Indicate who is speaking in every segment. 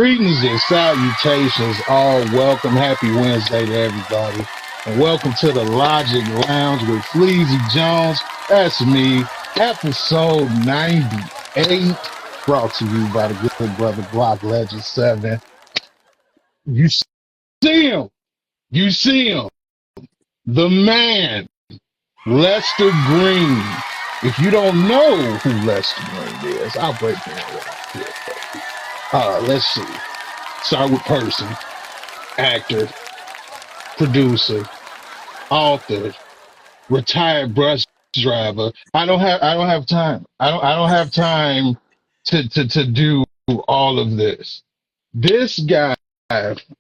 Speaker 1: Greetings and salutations, all welcome. Happy Wednesday to everybody. And welcome to the Logic Lounge with Fleazy Jones. That's me. Episode 98. Brought to you by the good brother Block Legend 7. You see him. You see him. The man, Lester Greene. If you don't know who Lester Greene is, I'll break down what I feel. Let's see. Start with person, actor, producer, author, retired bus driver. I don't have time. I don't have time to do all of this. This guy,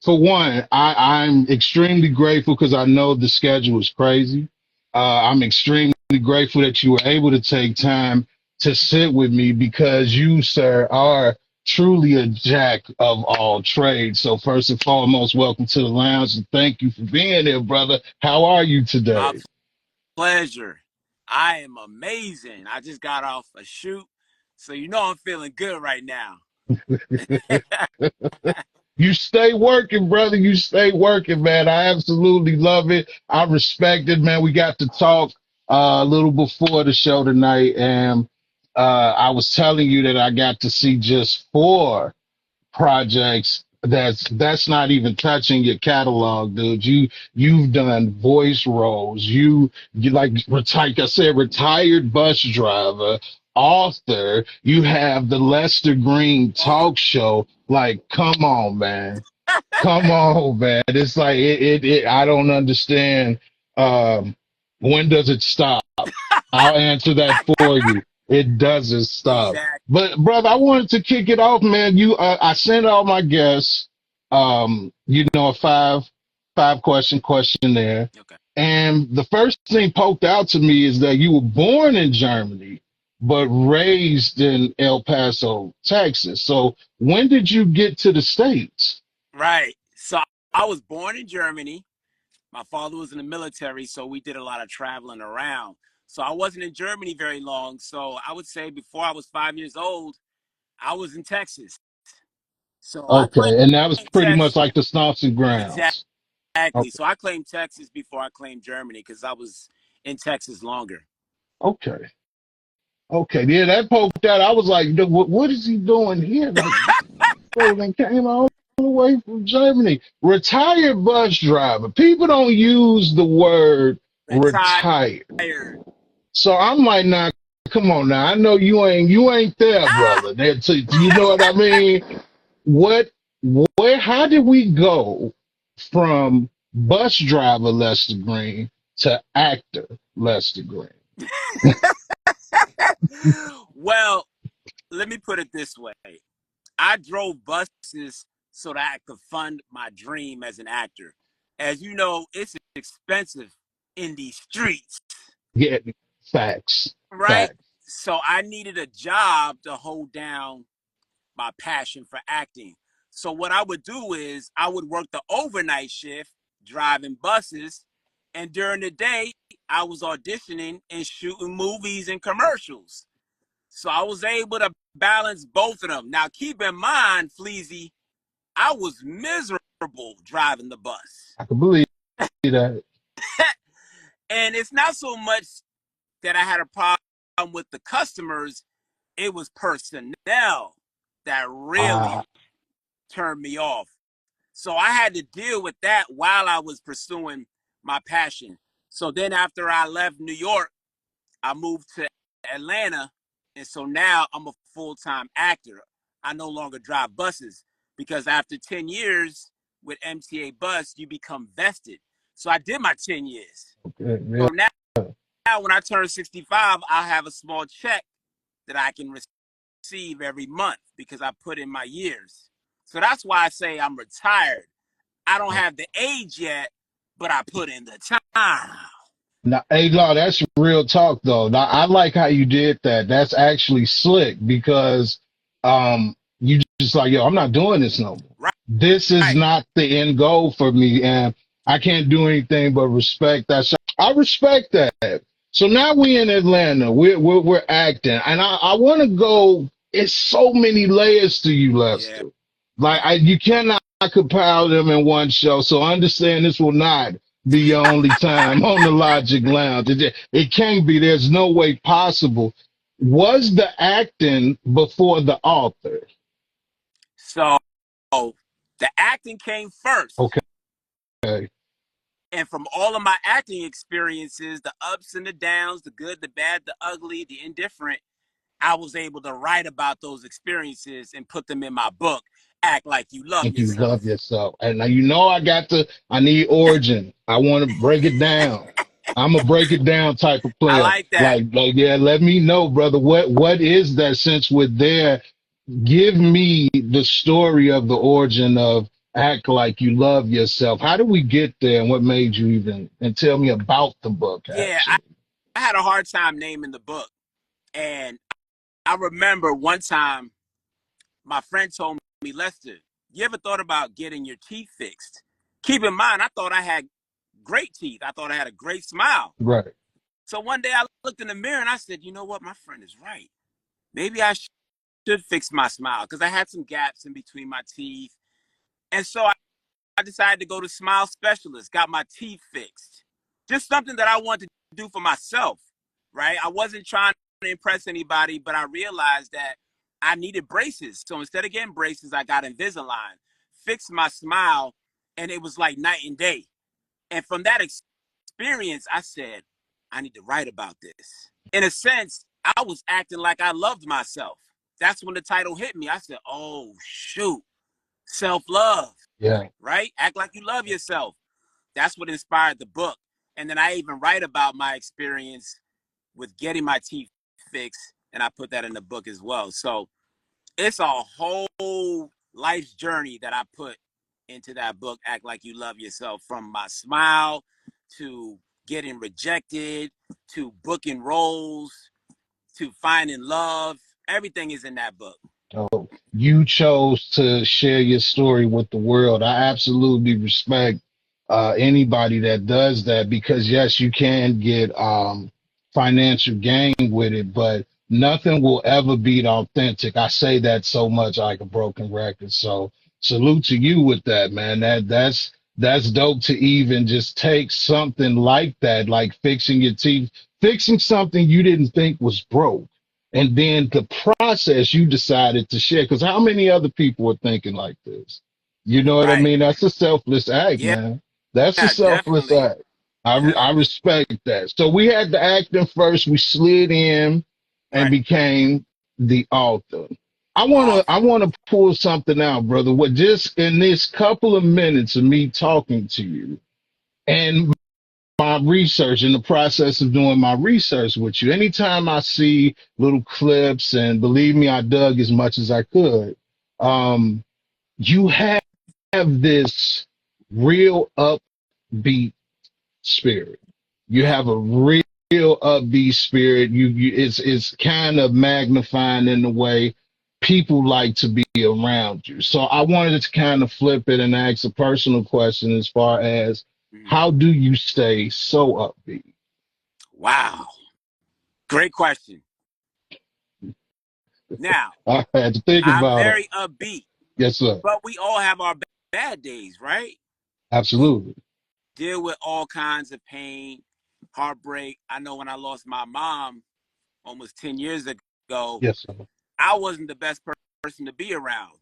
Speaker 1: for one, I'm extremely grateful because I know the schedule is crazy. I'm extremely grateful that you were able to take time to sit with me because you, sir, are truly a jack of all trades. So first and foremost, welcome to the lounge and thank you for being here, brother. How are you
Speaker 2: My
Speaker 1: today?
Speaker 2: pleasure. I am amazing. I just got off a shoot, so I'm feeling good right now.
Speaker 1: You stay working, brother. You stay working, man. I absolutely love it. I respect it, man. We got to talk a little before the show tonight, and I was telling you that I got to see just four projects. That's not even touching your catalog, dude. You've done voice roles. You like I said, retired bus driver, author. You have the Lester Greene
Speaker 2: Oh,
Speaker 1: talk show. Like, come on, man. Come on, man. It's like I don't understand. Um, when does it stop? I'll answer that for you. It doesn't stop.
Speaker 2: exactly.
Speaker 1: But brother, I wanted to kick it off, man. I sent all my guests, a five question questionnaire,
Speaker 2: Okay.
Speaker 1: and the first thing poked out to me is that you were born in Germany, but raised in El Paso, Texas. So when did you get to the States?
Speaker 2: Right. So I was born in Germany. My father was in the military, so we did a lot of traveling around. So I wasn't in Germany very long. So I would say before I was 5 years old, I was in Texas. So I
Speaker 1: Okay, and that was
Speaker 2: claimed
Speaker 1: pretty much
Speaker 2: Texas.
Speaker 1: like the stomping grounds.
Speaker 2: Exactly.
Speaker 1: Okay,
Speaker 2: So I claimed Texas before I claimed Germany because I was in Texas longer.
Speaker 1: okay. Okay, yeah, that poked out. I was like, what is he doing here? Like, and came all the way from Germany. Retired bus driver. People don't use the word
Speaker 2: Retired.
Speaker 1: retired. So I'm like, nah, come on now. I know you ain't there,
Speaker 2: Ah!
Speaker 1: brother. You know what I mean? What, how did we go from bus driver Lester Greene to actor Lester Greene?
Speaker 2: Well, let me put it this way. I drove buses so that I could fund my dream as an actor. As you know, it's expensive in these streets,
Speaker 1: Yeah, facts,
Speaker 2: right?
Speaker 1: facts.
Speaker 2: So I needed a job to hold down my passion for acting. So what I would do is I would work the overnight shift driving buses, and during the day I was auditioning and shooting movies and commercials. So I was able to balance both of them. Now keep in mind, Fleazy, I was miserable driving the bus.
Speaker 1: I can believe that.
Speaker 2: And it's not so much that I had a problem with the customers, it was personnel that
Speaker 1: Ah,
Speaker 2: really turned me off. So I had to deal with that while I was pursuing my passion. So then after I left New York, I moved to Atlanta. And so now I'm a full time actor. I no longer drive buses because after 10 years with MTA Bus, you become vested. So I did my 10 years.
Speaker 1: yeah.
Speaker 2: So now when I turn 65, I have a small check that I can receive every month because I put in my years. So that's why I say I'm retired. I don't have the age yet, but I put in the time.
Speaker 1: Now, hey, Law, that's real talk though. Now, I like how you did that. That's actually slick because you just like, yo, I'm not doing this no more.
Speaker 2: Right.
Speaker 1: This is not the end goal for me, and I can't do anything but respect that. So I respect that. So now we in Atlanta. We're acting, and I want to go. It's so many layers to you,
Speaker 2: Yeah.
Speaker 1: Lester. Like you cannot compile them in one show. So understand this will not be your only time on the Logic Lounge. It can't be. There's no way possible. Was the acting before the author?
Speaker 2: So the acting came first.
Speaker 1: Okay.
Speaker 2: And from all of my acting experiences, the ups and the downs, the good, the bad, the ugly, the indifferent, I was able to write about those experiences and put them in my book. Act like you love
Speaker 1: Think you love
Speaker 2: yourself.
Speaker 1: yourself. And now you know I need origin. I want to break it down. I'm a break it down type of
Speaker 2: I
Speaker 1: player.
Speaker 2: like that.
Speaker 1: Yeah, let me know, brother. What is that since we're there? Give me the story of the origin of act like you love yourself. How did we get there and what made you even and tell me about the book
Speaker 2: Yeah,
Speaker 1: actually.
Speaker 2: I had a hard time naming the book. And I remember one time my friend told me, Lester, you ever thought about getting your teeth fixed? Keep in mind, I thought I had great teeth. I thought I had a great smile.
Speaker 1: Right.
Speaker 2: So one day I looked in the mirror and I said, you know what? My friend is right. Maybe I should fix my smile because I had some gaps in between my teeth. And so I decided to go to smile specialist, got my teeth fixed. Just something that I wanted to do for myself, right? I wasn't trying to impress anybody, but I realized that I needed braces. So instead of getting braces, I got Invisalign, fixed my smile, and it was like night and day. And from that experience, I said, I need to write about this. In a sense, I was acting like I loved myself. That's when the title hit me. I said, oh, shoot, self love,
Speaker 1: Yeah.
Speaker 2: right? Act like you love yourself. That's what inspired the book. And then I even write about my experience with getting my teeth fixed, and I put that in the book as well. So it's a whole life's journey that I put into that book, Act Like You Love Yourself, from my smile to getting rejected to booking roles to finding love. Everything is in that book.
Speaker 1: So you chose to share your story with the world. I absolutely respect anybody that does that because yes, you can get financial gain with it, but nothing will ever beat authentic. I say that so much like a broken record. So salute to you with that, man. That's dope to even just take something like that, like fixing your teeth, fixing something you didn't think was broke and then the process you decided to share. Because how many other people are thinking like this? You know what I
Speaker 2: Right.
Speaker 1: mean? That's a selfless act,
Speaker 2: Yeah,
Speaker 1: man. That's a selfless
Speaker 2: definitely.
Speaker 1: act. I
Speaker 2: Definitely.
Speaker 1: respect that. So we had the acting first. We slid in and
Speaker 2: Right.
Speaker 1: became the author. I
Speaker 2: Author.
Speaker 1: wanna pull something out, brother. What just in this couple of minutes of me talking to you and my research in the process of doing my research with you. Anytime I see little clips, and believe me, I dug as much as I could. You have this real upbeat spirit. You
Speaker 2: Mm,
Speaker 1: have a real upbeat spirit. It's kind of magnifying in the way people like to be around you. So I wanted to kind of flip it and ask a personal question as far as
Speaker 2: mm.
Speaker 1: how do you stay so upbeat?
Speaker 2: Wow. Great question. Now,
Speaker 1: I had to think
Speaker 2: I'm
Speaker 1: about it.
Speaker 2: very upbeat,
Speaker 1: Yes, sir.
Speaker 2: but we all have our bad days, right? We
Speaker 1: Absolutely.
Speaker 2: deal with all kinds of pain, heartbreak. I know when I lost my mom almost 10 years ago,
Speaker 1: Yes, sir.
Speaker 2: I wasn't the best person to be around.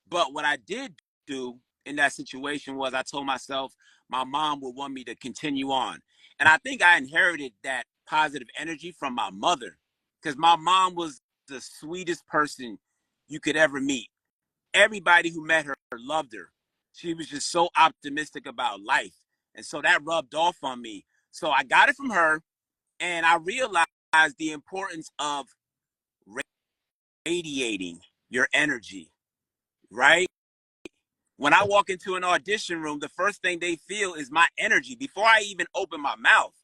Speaker 2: But what I did do in that situation was I told myself my mom would want me to continue on. And I think I inherited that positive energy from my mother because my mom was the sweetest person you could ever meet. Everybody who met her loved her. She was just so optimistic about life. And so that rubbed off on me. So I got it from her and I realized the importance of radiating your energy, right? When I walk into an audition room, the first thing they feel is my energy. Before I even open my mouth,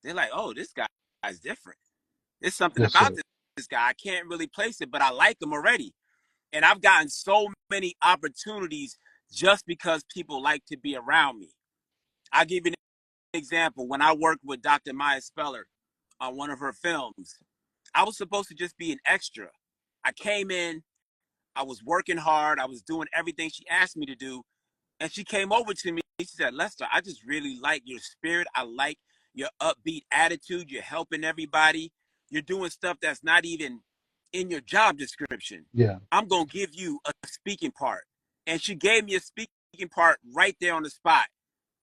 Speaker 2: they're like, oh, this guy's different. There's something
Speaker 1: Yes,
Speaker 2: about
Speaker 1: sir.
Speaker 2: this guy. I can't really place it, but I like him already. And I've gotten so many opportunities just because people like to be around me. I'll give you an example. When I worked with Dr. Maya Speller on one of her films, I was supposed to just be an extra. I came in, I was working hard. I was doing everything she asked me to do. And she came over to me. She said, Lester, I just really like your spirit. I like your upbeat attitude. You're helping everybody. You're doing stuff that's not even in your job description.
Speaker 1: Yeah.
Speaker 2: I'm going to give you a speaking part. And she gave me a speaking part right there on the spot.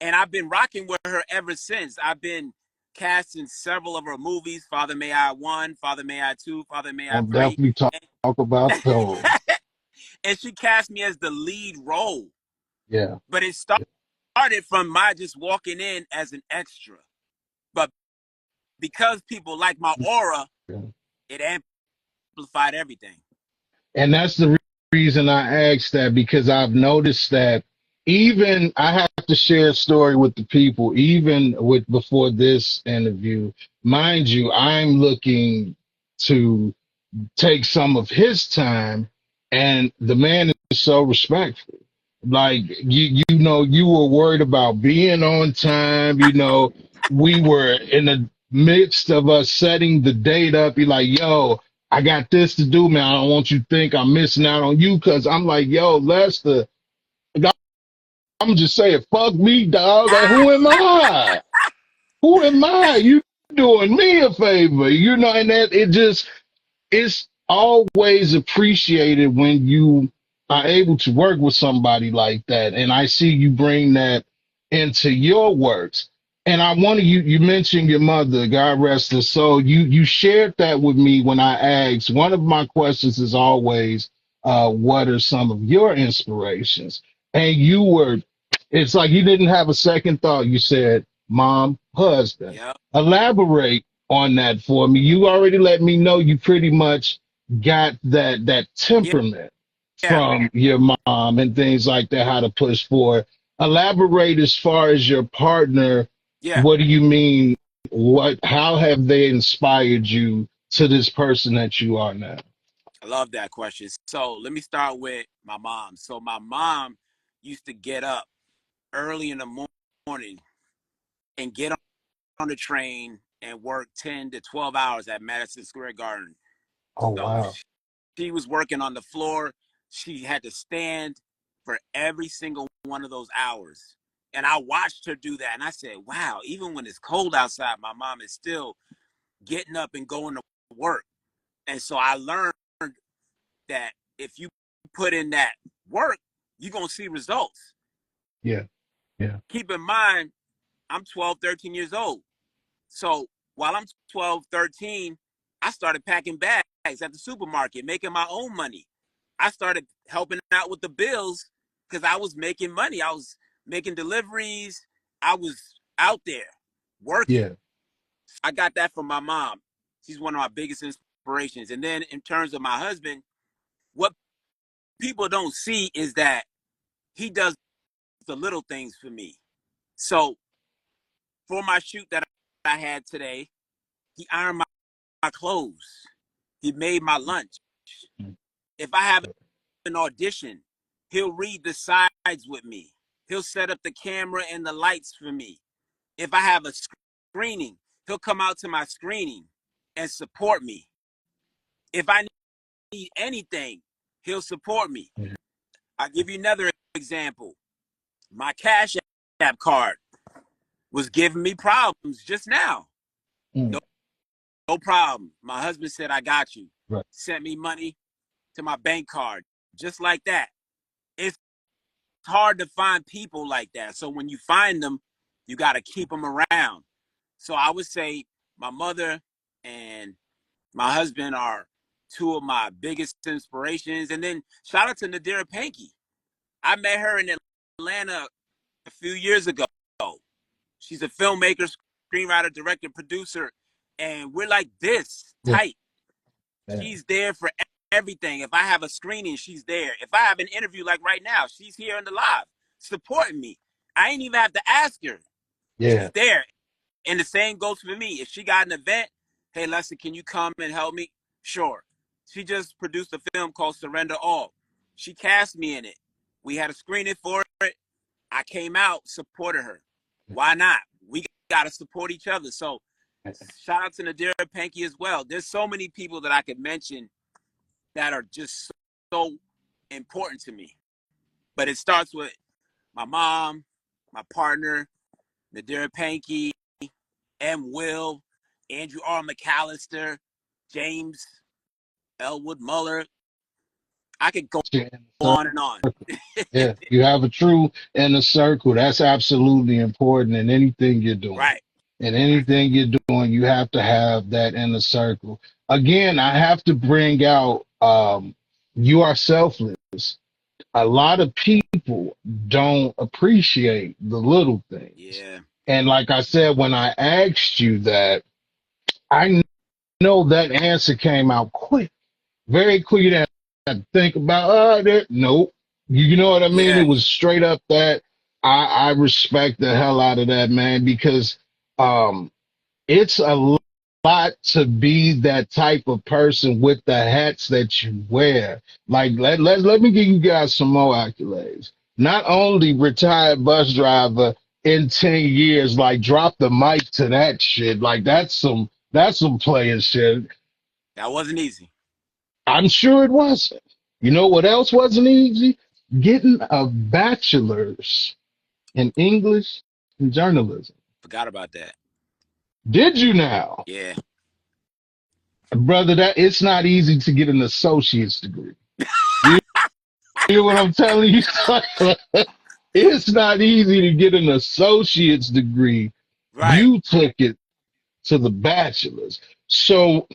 Speaker 2: And I've been rocking with her ever since. I've been cast in several of her movies, Father May I 1, Father May I 2, Father May I
Speaker 1: I'll
Speaker 2: 3.
Speaker 1: definitely talk about those.
Speaker 2: And she cast me as the lead role.
Speaker 1: Yeah.
Speaker 2: But it started from my just walking in as an extra. But because people like my aura,
Speaker 1: Yeah.
Speaker 2: it amplified everything.
Speaker 1: And that's the reason I asked that, because I've noticed that even I have to share a story with the people, even with before this interview. Mind you, I'm looking to take some of his time, and the man is so respectful. Like you know, you were worried about being on time. You know, we were in the midst of us setting the date up. You're like, yo, I got this to do, man. I don't want you to think I'm missing out on you, because I'm like, yo, Lester, I'm just saying, fuck me, dog. Like, who am I? Who am I? You doing me a favor, you know? And that it just it's always appreciated when you are able to work with somebody like that. And I see you bring that into your works. And I want you mentioned your mother, God rest her soul. You shared that with me when I asked. One of my questions is always, what are some of your inspirations? And it's like you didn't have a second thought. You said, mom, husband.
Speaker 2: Yep.
Speaker 1: Elaborate on that for me. You already let me know you pretty much got that temperament
Speaker 2: Yeah.
Speaker 1: from your mom and things like that, how to push forward. Elaborate as far as your partner.
Speaker 2: Yeah.
Speaker 1: What do you mean? How have they inspired you to this person that you are now?
Speaker 2: I love that question. So let me start with my mom. So my mom used to get up early in the morning and get on the train and work 10 to 12 hours at Madison Square Garden.
Speaker 1: Oh,
Speaker 2: So
Speaker 1: wow.
Speaker 2: she was working on the floor. She had to stand for every single one of those hours. And I watched her do that. And I said, wow, even when it's cold outside, my mom is still getting up and going to work. And so I learned that if you put in that work, you're going to see results.
Speaker 1: Yeah. Yeah.
Speaker 2: Keep in mind, I'm 12, 13 years old. So while I'm 12, 13, I started packing bags at the supermarket, making my own money. I started helping out with the bills because I was making money. I was making deliveries. I was out there working.
Speaker 1: Yeah.
Speaker 2: I got that from my mom. She's one of my biggest inspirations. And then in terms of my husband, what people don't see is that he does the little things for me. So for my shoot that I had today, he ironed my clothes. He made my lunch. If I have an audition, he'll read the sides with me. He'll set up the camera and the lights for me. If I have a screening, he'll come out to my screening and support me. If I need anything, he'll support me. I'll give you another example. My Cash App card was giving me problems just now.
Speaker 1: Mm.
Speaker 2: No, no problem. My husband said, I got you.
Speaker 1: Right.
Speaker 2: Sent me money to my bank card, just like that. It's hard to find people like that. So when you find them, you got to keep them around. So I would say my mother and my husband are two of my biggest inspirations. And then shout out to Nadira Pankey. I met her in Atlanta a few years ago. She's a filmmaker, screenwriter, director, producer, and we're like this
Speaker 1: Yeah.
Speaker 2: tight.
Speaker 1: Yeah.
Speaker 2: She's there for everything. If I have a screening, she's there. If I have an interview like right now, she's here in the live supporting me. I ain't even have to ask her.
Speaker 1: Yeah.
Speaker 2: She's there. And the same goes for me. If she got an event, hey, Lester, can you come and help me? Sure. She just produced a film called Surrender All. She cast me in it. We had a screening for it. I came out, supported her. Why not? We got to support each other. So shout out to Nadira Pankey as well. There's so many people that I could mention that are just so important to me. But it starts with my mom, my partner, Nadira Pankey, M. Will, Andrew R. McAllister, James Elwood Muller. I could go
Speaker 1: So
Speaker 2: on and on.
Speaker 1: yeah, you have a true inner circle. That's absolutely important in anything you're doing.
Speaker 2: Right.
Speaker 1: In anything you're doing, you have to have that inner circle. Again, I have to bring out you are selfless. A lot of people don't appreciate the little things.
Speaker 2: Yeah.
Speaker 1: And like I said, when I asked you that, I know that answer came out quick, very quick. You didn't have to think about, nope. You know what I mean?
Speaker 2: Yeah.
Speaker 1: It was straight up that. I respect the hell out of that, man, because um, it's a lot to be that type of person with the hats that you wear. Like, let me give you guys some more accolades. Not only retired bus driver in 10 years, like drop the mic to that shit. Like that's some playing shit.
Speaker 2: That wasn't easy.
Speaker 1: I'm sure it wasn't. You know what else wasn't easy? Getting a bachelor's in English and journalism.
Speaker 2: Forgot about that.
Speaker 1: Did you now?
Speaker 2: Yeah.
Speaker 1: Brother, that it's not easy to get an associate's degree. You hear what I'm telling you? It's not easy to get an associate's degree.
Speaker 2: Right.
Speaker 1: You took it to the bachelor's. So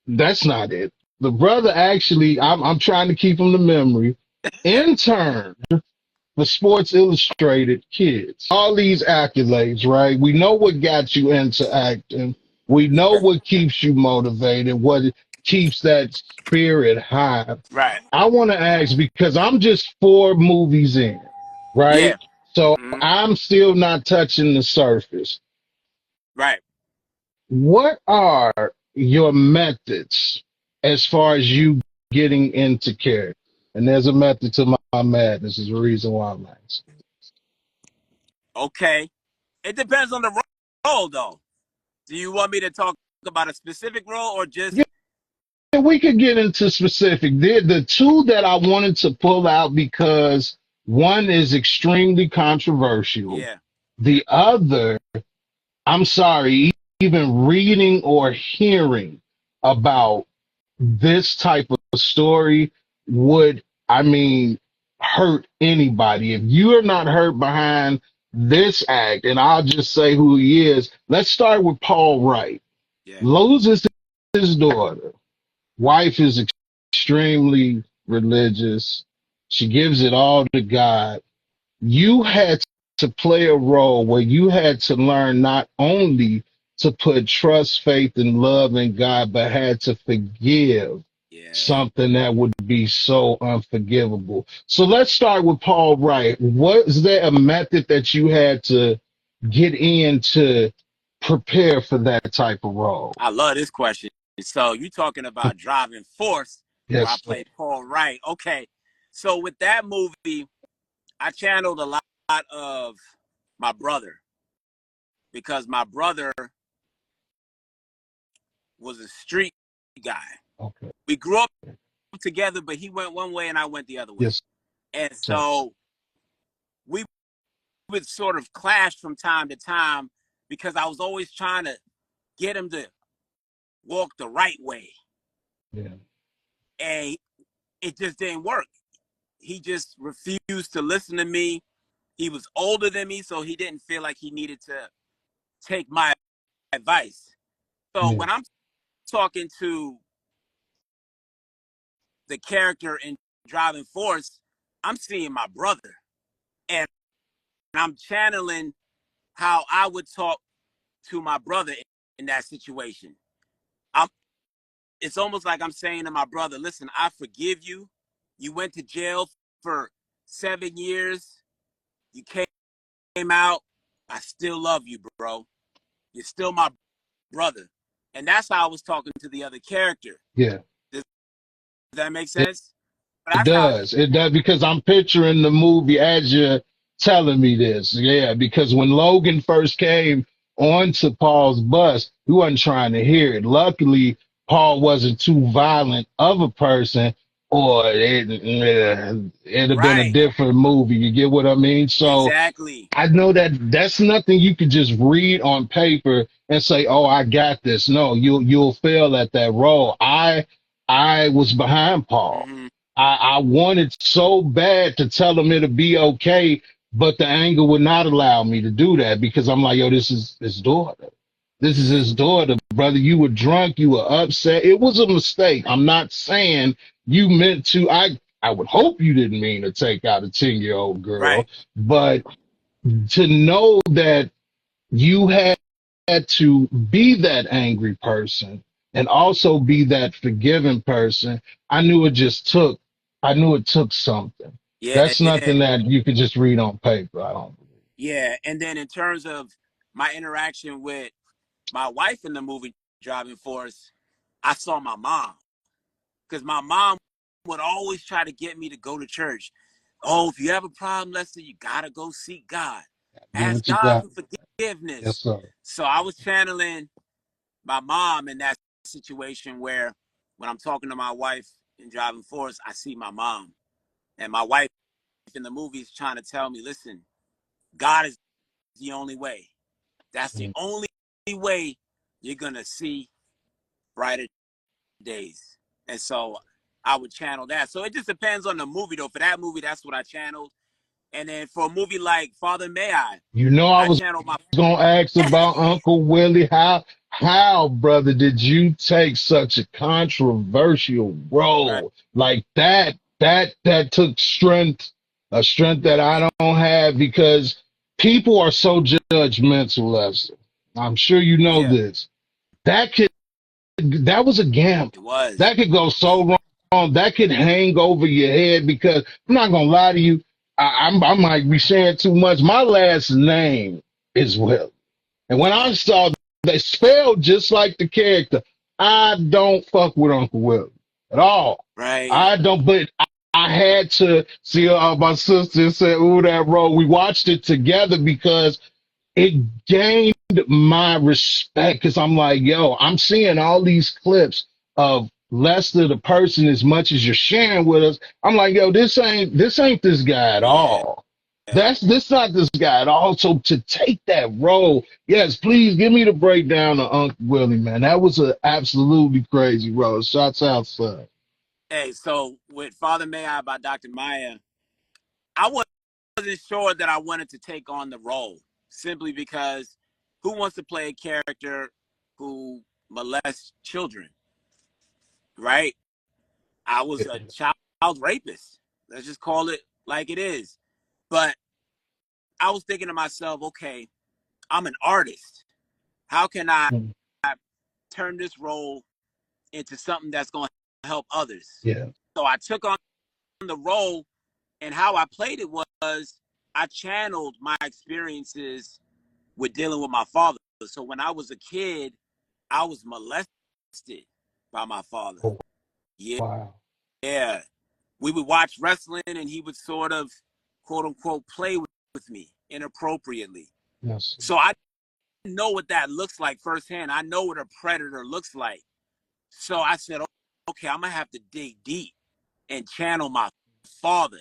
Speaker 1: that's not it. The brother actually, I'm trying to keep him the memory, interned for Sports Illustrated Kids. All these accolades, right? We know what got you into acting. We know what keeps you motivated, what keeps that spirit high.
Speaker 2: Right.
Speaker 1: I want to ask because I'm just 4 movies in,
Speaker 2: Yeah.
Speaker 1: right? So
Speaker 2: Mm-hmm.
Speaker 1: I'm still not touching the surface.
Speaker 2: Right.
Speaker 1: What are your methods as far as you getting into character? And there's a method to my madness. Is the reason why I'm asking.
Speaker 2: Okay. It depends on the role, though. Do you want me to talk about a specific role or just?
Speaker 1: Yeah, we could get into specific. The two that I wanted to pull out because one is extremely controversial.
Speaker 2: Yeah.
Speaker 1: The other, I'm sorry, even reading or hearing about this type of story would, I mean, hurt anybody. If you are not hurt behind this act, and I'll just say who he is, let's start with Paul Wright.
Speaker 2: Yeah.
Speaker 1: Loses his daughter. Wife is extremely religious. She gives it all to God. You had to play a role where you had to learn not only to put trust, faith, and love in God, but had to forgive
Speaker 2: Yeah.
Speaker 1: something that would be so unforgivable. So let's start with Paul Wright. Was there a method that you had to get in to prepare for that type of role?
Speaker 2: I love this question. So you talking about Driving Force, where I
Speaker 1: Yes, sir.
Speaker 2: played Paul Wright. Okay. So with that movie, I channeled a lot of my brother because my brother was a street guy.
Speaker 1: Okay.
Speaker 2: We grew up together, but he went one way and I went the other way.
Speaker 1: Yes,
Speaker 2: And
Speaker 1: sir.
Speaker 2: so we would sort of clash from time to time because I was always trying to get him to walk the right way.
Speaker 1: Yeah.
Speaker 2: And it just didn't work. He just refused to listen to me. He was older than me, so he didn't feel like he needed to take my advice. So
Speaker 1: Yeah.
Speaker 2: when I'm talking to the character in Driving Force, I'm seeing my brother and I'm channeling how I would talk to my brother in that situation. I'm, it's almost like I'm saying to my brother, listen, I forgive you. You went to jail for 7 years. You came out. I still love you, bro. You're still my brother. And that's how I was talking to the other character.
Speaker 1: Yeah.
Speaker 2: Does that make
Speaker 1: It,
Speaker 2: sense?
Speaker 1: it
Speaker 2: That's how.
Speaker 1: does. It does because I'm picturing the movie as you're telling me this. Yeah, because when Logan first came onto Paul's bus, he wasn't trying to hear it. Luckily, Paul wasn't too violent of a person. or it'd have been a
Speaker 2: Right.
Speaker 1: different movie. You get what I mean? So
Speaker 2: Exactly.
Speaker 1: I know that that's nothing you could just read on paper and say, "Oh, I got this." No, you'll fail at that role. I was behind Paul.
Speaker 2: Hmm.
Speaker 1: I wanted so bad to tell him it'll be okay, but the anger would not allow me to do that because I'm like, yo, this is his daughter. This is
Speaker 2: Yeah.
Speaker 1: his daughter, brother. You were drunk. You were upset. It was a mistake. I'm not saying you meant to. I would hope you didn't mean to take out a 10-year-old
Speaker 2: Right.
Speaker 1: girl, but to know that you had to be that angry person and also be that forgiving person, I knew it took something.
Speaker 2: Yeah.
Speaker 1: That's
Speaker 2: Yeah.
Speaker 1: nothing that you could just read on paper, I don't believe.
Speaker 2: Yeah. And then in terms of my interaction with my wife in the movie Driving Force, I saw my mom because my mom would always try to get me to go to church. Oh, if you have a problem, Lester, you gotta go seek God.
Speaker 1: Get
Speaker 2: Ask
Speaker 1: what you
Speaker 2: God
Speaker 1: got.
Speaker 2: for
Speaker 1: Yes,
Speaker 2: forgiveness.
Speaker 1: sir.
Speaker 2: So I was channeling my mom in that situation where when I'm talking to my wife in Driving Force, I see my mom. And my wife in the movie is trying to tell me, listen, God is the only way. That's the
Speaker 1: Mm.
Speaker 2: only way you're gonna see brighter days. And so I would channel that. So it just depends on the movie though. For that movie, that's what I channeled. And then for a movie like Father May
Speaker 1: You know I
Speaker 2: I
Speaker 1: was
Speaker 2: channeled my
Speaker 1: gonna ask about Uncle Willie. How, brother, did you take such a controversial
Speaker 2: right.
Speaker 1: role like that? That took strength, a strength that I don't have because people are so judgmental, Lester. I'm sure you know
Speaker 2: Yeah,
Speaker 1: this. That could that was a gamble.
Speaker 2: it was.
Speaker 1: That could go so wrong. That could hang over your head because I'm not gonna lie to you. I might be saying too much. My last name is Will. And when I saw they spelled just like the character, I don't fuck with Uncle Will at all.
Speaker 2: Right.
Speaker 1: I don't, but I had to see my sister said, "Ooh, that role." We watched it together because it gained my respect because I'm like, yo, I'm seeing all these clips of Lester the person as much as you're sharing with us. I'm like, yo, this ain't this guy at
Speaker 2: Yeah.
Speaker 1: all. That's this not this guy at all. So to take that role, yes, please give me the breakdown of Uncle Willie, man. That was an absolutely crazy role. Shots out, son.
Speaker 2: Hey, so with Father May I by Dr. Maya, I wasn't sure that I wanted to take on the role simply because who wants to play a character who molests children, right? I was a child rapist. Let's just call it like it is. But I was thinking to myself, okay, I'm an artist. How can I turn this role into something that's going to help others?
Speaker 1: Yeah.
Speaker 2: So I took on the role, and how I played it was I channeled my experiences with dealing with my father. So when I was a kid, I was molested by my father.
Speaker 1: Oh,
Speaker 2: Yeah.
Speaker 1: wow.
Speaker 2: Yeah. We would watch wrestling and he would sort of quote unquote play with me inappropriately.
Speaker 1: Yes.
Speaker 2: So I know what that looks like firsthand. I know what a predator looks like. So I said, okay, I'm gonna have to dig deep and channel my father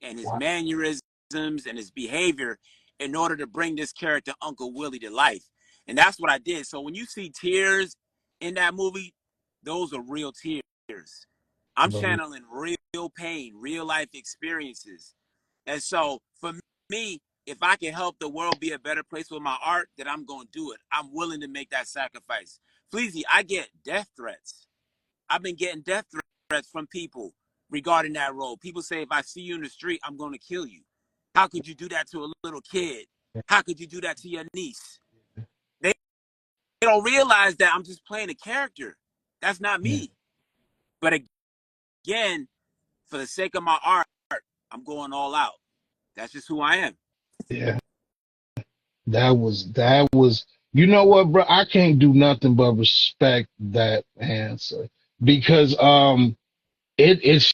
Speaker 2: and his
Speaker 1: Wow.
Speaker 2: mannerisms and his behavior in order to bring this character Uncle Willie to life. And that's what I did. So when you see tears in that movie, those are real tears. I'm channeling real pain, real life experiences. And so for me, if I can help the world be a better place with my art, then I'm going to do it. I'm willing to make that sacrifice. Fleazy, I get death threats. I've been getting death threats from people regarding that role. People say, if I see you in the street, I'm going to kill you. How could you do that to a little kid? How could you do that to your niece? They don't realize that I'm just playing a character. That's not
Speaker 1: Yeah.
Speaker 2: me. But again, for the sake of my art, I'm going all out. That's just who I am.
Speaker 1: Yeah. That was you know what, bro? I can't do nothing but respect that answer because it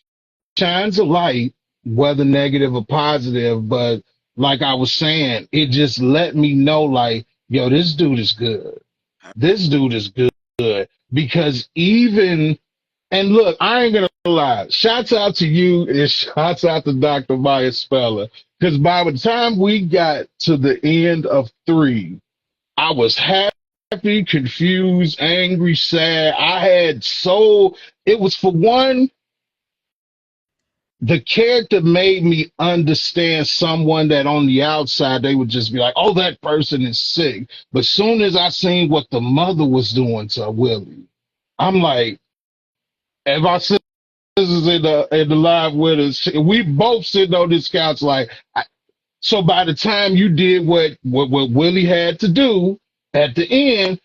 Speaker 1: shines a light, whether negative or positive, but like I was saying, it just let me know like, yo, this dude is good. This dude is good because even And look, I ain't gonna lie. Shouts out to you and shouts out to Dr. Maya Speller. Because by the time we got to the end of three, I was happy, confused, angry, sad. I had so it was for one, the character made me understand someone that on the outside they would just be like, "Oh, that person is sick." But soon as I seen what the mother was doing to Willie, I'm like, if our sisters in the live with us, we both sitting on this couch like. So by the time you did what Willie had to do at the end,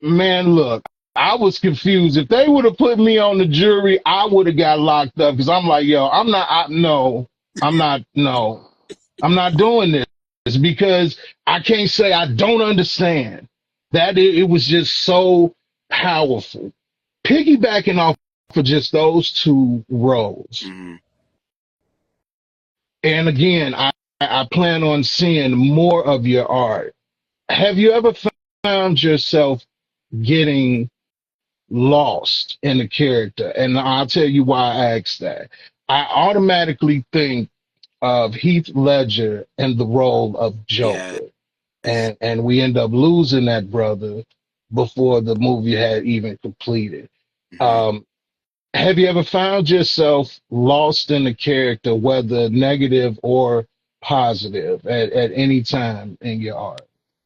Speaker 1: man, look, I was confused. If they would have put me on the jury, I would have got locked up because I'm like, yo, I'm not. No, I'm not. No, I'm not doing this because I can't say I don't understand that it was just so powerful. Piggybacking off of just those two roles,
Speaker 2: Mm-hmm.
Speaker 1: and again, I plan on seeing more of your art. Have you ever found yourself getting lost in a character? And I'll tell you why I asked that. I automatically think of Heath Ledger in the role of
Speaker 2: Yes.
Speaker 1: Joker. And we end up losing that brother before the movie had even completed.
Speaker 2: Mm-hmm.
Speaker 1: Um, have you ever found yourself lost in a character, whether negative or positive, at any time in your art?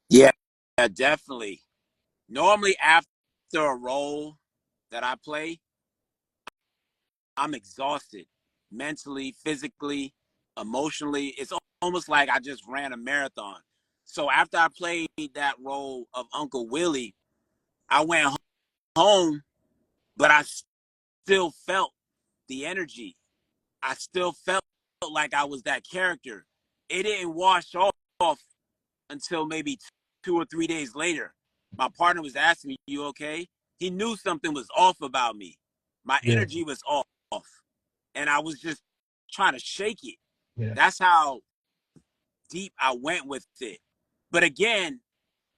Speaker 2: Yeah, definitely. Normally, after a role that I play, I'm exhausted mentally, physically, emotionally. It's almost like I just ran a marathon. So after I played that role of Uncle Willie, I went home, but I still felt the energy. I still felt like I was that character. It didn't wash off until maybe 2 or 3 days later. My partner was asking me, "You okay?" He knew something was off about me. My
Speaker 1: Yeah,
Speaker 2: energy was off, and I was just trying to shake it.
Speaker 1: yeah,
Speaker 2: That's how deep I went with it. But again,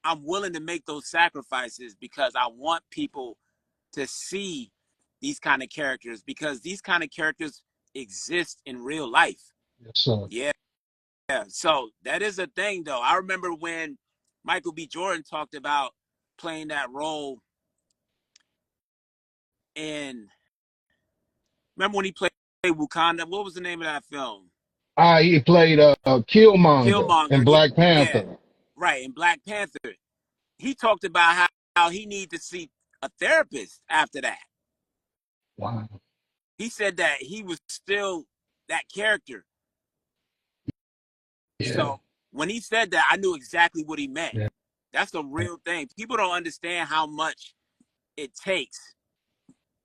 Speaker 2: I'm willing to make those sacrifices because I want people to see these kind of characters because these kind of characters exist in real life.
Speaker 1: yes, sir.
Speaker 2: Yeah. So that is a thing though. I remember when Michael B. Jordan talked about playing that role in remember when he played Wakanda? What was the name of that film?
Speaker 1: He played Killmonger in
Speaker 2: Killmonger. Yeah,
Speaker 1: Black
Speaker 2: yeah.
Speaker 1: Panther.
Speaker 2: Right, in Black Panther. He talked about how he needed to see a therapist after that.
Speaker 1: Wow.
Speaker 2: He said that he was still that character.
Speaker 1: Yeah,
Speaker 2: So when he said that, I knew exactly what he meant.
Speaker 1: yeah,
Speaker 2: That's a real thing. People don't understand how much it takes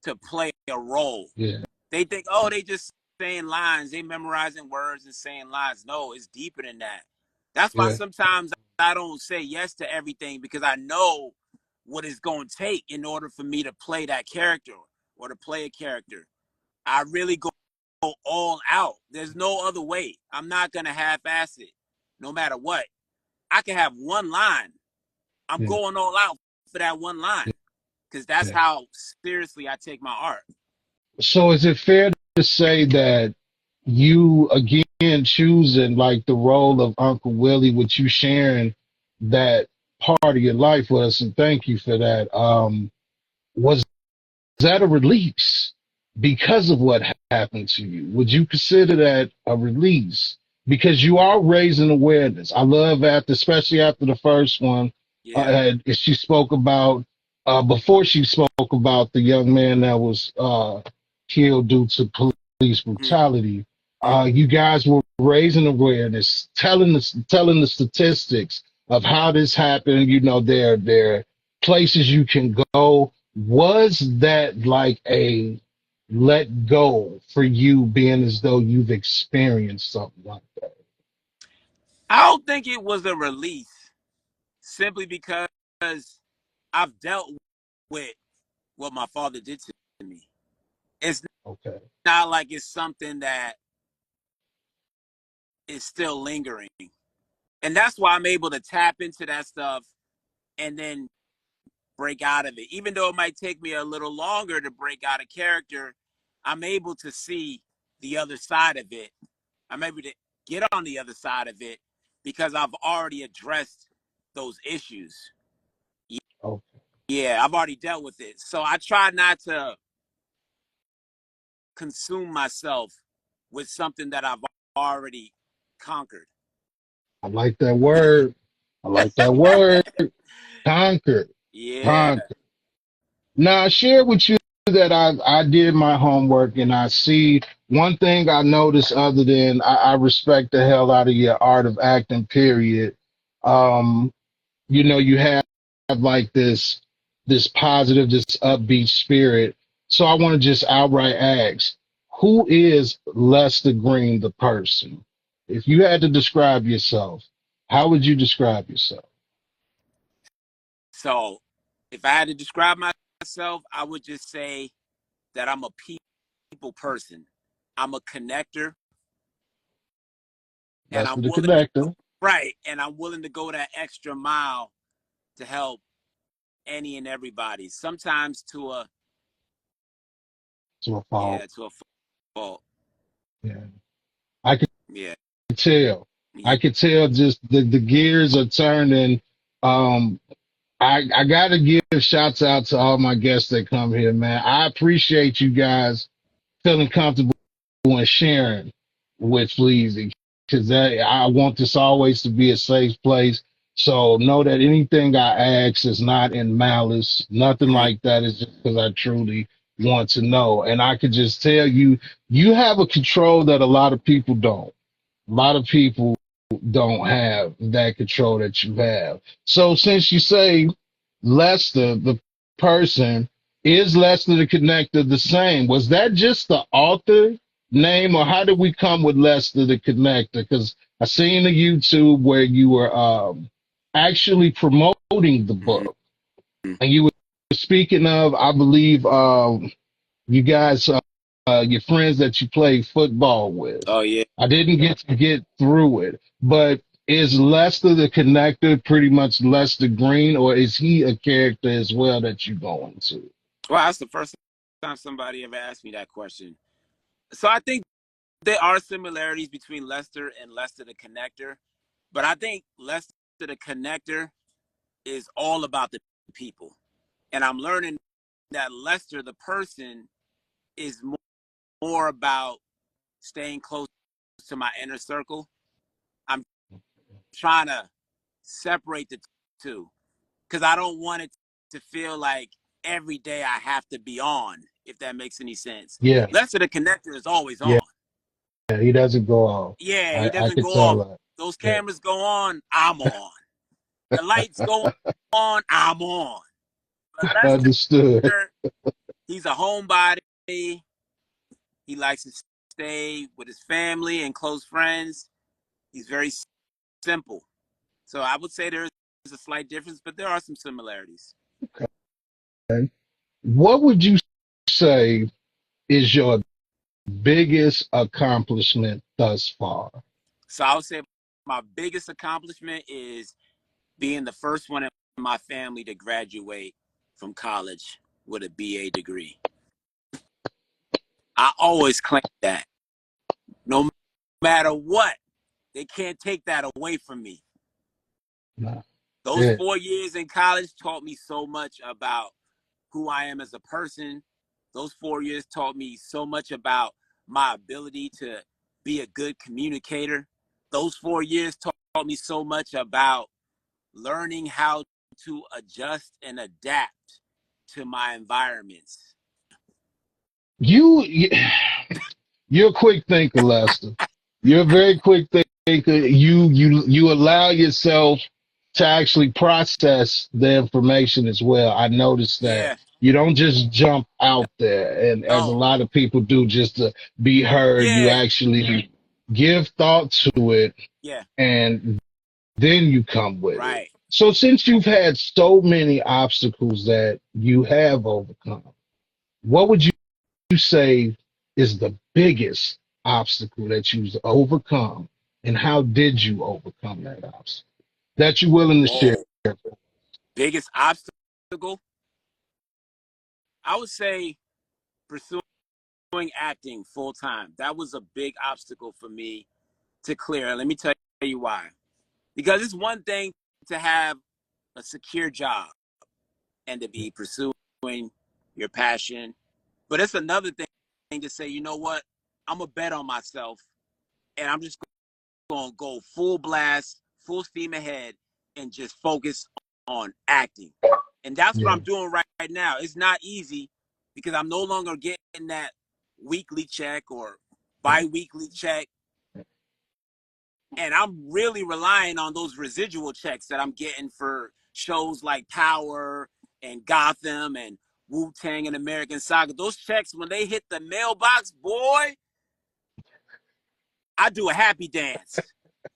Speaker 2: to play a role.
Speaker 1: yeah,
Speaker 2: They think, oh, they just saying lines, they memorizing words and saying lines. No, it's deeper than that. That's why
Speaker 1: yeah,
Speaker 2: sometimes I don't say yes to everything because I know what it's going to take in order for me to play that character or to play a character. I really go all out. There's no other way. I'm not going to half ass it no matter what. I can have one line. I'm
Speaker 1: yeah,
Speaker 2: going all out for that one line because that's
Speaker 1: yeah.
Speaker 2: how seriously I take my art.
Speaker 1: So is it fair to say that you again choosing like the role of Uncle Willie, with you sharing that part of your life with us, and thank you for that. Was that a release because of what happened to you? Would you consider that a release? Because you are raising awareness. I love after, especially after the first one,
Speaker 2: Yeah.
Speaker 1: she spoke about, before she spoke about the young man that was killed due to police brutality.
Speaker 2: Mm-hmm.
Speaker 1: You guys were raising awareness, telling the statistics of how this happened. You know, there are places you can go. Was that like a let go for you, being as though you've experienced something like that?
Speaker 2: I don't think it was a release simply because I've dealt with what my father did to me. It's
Speaker 1: Okay.
Speaker 2: not like it's something that is still lingering. And that's why I'm able to tap into that stuff and then break out of it. Even though it might take me a little longer to break out a character, I'm able to see the other side of it. I'm able to get on the other side of it because I've already addressed those issues.
Speaker 1: Okay.
Speaker 2: Yeah, I've already dealt with it. So I try not to consume myself with something that I've already conquered.
Speaker 1: I like that word. I like that word. Conquer.
Speaker 2: Yeah.
Speaker 1: Conquer. Now, I shared with you that I did my homework and I see one thing I noticed other than I respect the hell out of your art of acting, period. Um, you have like this positive, this upbeat spirit. So I want to just outright ask, who is Lester Greene the person? If you had to describe yourself, how would you describe yourself?
Speaker 2: So if I had to describe myself, I would just say that I'm a people person. I'm a connector, and
Speaker 1: Lester
Speaker 2: I'm
Speaker 1: the
Speaker 2: willing to go
Speaker 1: connector
Speaker 2: right, and I'm willing to go that extra mile to help any and everybody. Sometimes to a
Speaker 1: to a fault.
Speaker 2: yeah, to a fault.
Speaker 1: Yeah. I could
Speaker 2: Yeah,
Speaker 1: tell.
Speaker 2: yeah,
Speaker 1: I could tell just the gears are turning. Um, I gotta give shouts out to all my guests that come here, man. I appreciate you guys feeling comfortable and sharing with Fleazy because I want this always to be a safe place. So know that anything I ask is not in malice, nothing
Speaker 2: mhm,
Speaker 1: like that. It's just because I truly want to know. And I could just tell you, you have a control that a lot of people don't. A lot of people don't have that control that you have. So since you say Lester, the person, is Lester the connector the same? Was that just the author name, or how did we come with Lester the connector? Because I seen the YouTube where you were actually promoting the
Speaker 2: mhm.
Speaker 1: book, and you were speaking of, I believe, you guys, your friends that you play football with.
Speaker 2: Oh yeah.
Speaker 1: I didn't get to get through it, but is Lester the connector pretty much Lester Greene, or is he a character as well that you go into?
Speaker 2: Well, that's the first time somebody ever asked me that question. So I think there are similarities between Lester and Lester the Connector, but I think Lester the Connector is all about the people. And I'm learning that Lester the person is more about staying close to my inner circle. I'm trying to separate the two because I don't want it to feel like every day I have to be on, if that makes any sense.
Speaker 1: Yeah,
Speaker 2: Lester the Connector is always
Speaker 1: yeah,
Speaker 2: on.
Speaker 1: he doesn't go off.
Speaker 2: Yeah, he
Speaker 1: I
Speaker 2: doesn't
Speaker 1: could
Speaker 2: go off.
Speaker 1: tell that.
Speaker 2: Those
Speaker 1: Yeah,
Speaker 2: cameras go on, I'm on. The lights go on, I'm on. But
Speaker 1: understood.
Speaker 2: Lester, he's a homebody. He likes to stay with his family and close friends. He's very simple. So I would say there's a slight difference, but there are some similarities.
Speaker 1: Okay. What would you say is your biggest accomplishment thus far?
Speaker 2: So I would say my biggest accomplishment is being the first one in my family to graduate from college with a BA degree. I always claim that. No matter what, they can't take that away from me.
Speaker 1: Nah.
Speaker 2: Those
Speaker 1: Yeah.
Speaker 2: 4 years in college taught me so much about who I am as a person. Those 4 years taught me so much about my ability to be a good communicator. Those 4 years taught me so much about learning how to adjust and adapt to my environments.
Speaker 1: You, you're a quick thinker, Lester. You're a very quick thinker. You allow yourself to actually process the information as well. I noticed that
Speaker 2: Yeah,
Speaker 1: you don't just jump out there, and as a
Speaker 2: no,
Speaker 1: lot of people do, just to be heard. You
Speaker 2: yeah,
Speaker 1: actually give thought to it,
Speaker 2: yeah,
Speaker 1: and then you come with it.
Speaker 2: right.
Speaker 1: So, since you've had so many obstacles that you have overcome, what would you say is the biggest obstacle that you've overcome, and how did you overcome that obstacle that you're willing to share?
Speaker 2: Whoa, biggest obstacle? I would say pursuing acting full time. That was a big obstacle for me to clear. Let me tell you why. Because it's one thing to have a secure job and to be pursuing your passion, but it's another thing to say, you know what, I'm gonna bet on myself, and I'm just gonna go full blast, full steam ahead, and just focus on acting. And that's what
Speaker 1: Yeah.
Speaker 2: I'm doing right now. It's not easy because I'm no longer getting that weekly check or bi-weekly check. And I'm really relying on those residual checks that I'm getting for shows like Power and Gotham and Wu-Tang and American Saga. Those checks, when they hit the mailbox, boy, I do a happy dance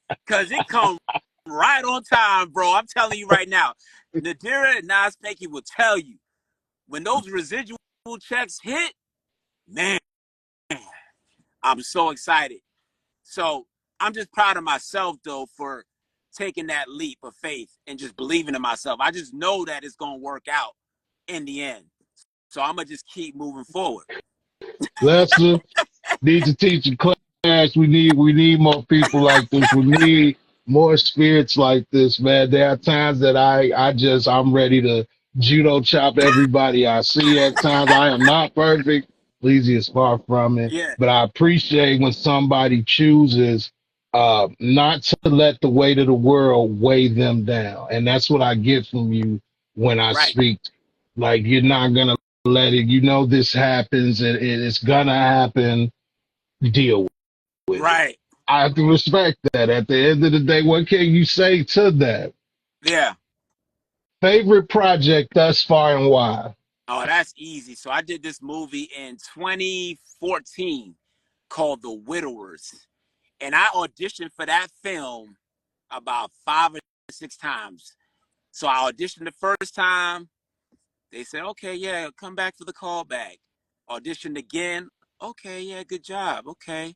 Speaker 2: because it comes right on time, bro. I'm telling you right now. Nadira and Nas Peki will tell you when those residual checks hit, man, I'm so excited. So I'm just proud of myself, though, for taking that leap of faith and just believing in myself. I just know that it's going to work out in the end. So I'm going to just keep moving forward.
Speaker 1: Lester, need to teach a class. We need more people like this. We need more spirits like this, man. There are times that I'm ready to judo chop everybody I see at times. I am not perfect. Leezy is far from it.
Speaker 2: Yeah,
Speaker 1: But I appreciate when somebody chooses not to let the weight of the world weigh them down. And that's what I get from you when I
Speaker 2: right,
Speaker 1: speak. Like you're not gonna let it, this happens and it's gonna happen, deal with it.
Speaker 2: right.
Speaker 1: I have to respect that. At the end of the day, what can you say to that?
Speaker 2: Yeah.
Speaker 1: Favorite project thus far and why?
Speaker 2: Oh, that's easy. So I did this movie in 2014 called The Widowers. And I auditioned for that film about 5 or 6 times. So I auditioned the first time. They said, okay, yeah, come back for the callback. Auditioned again. Okay, yeah, good job. Okay.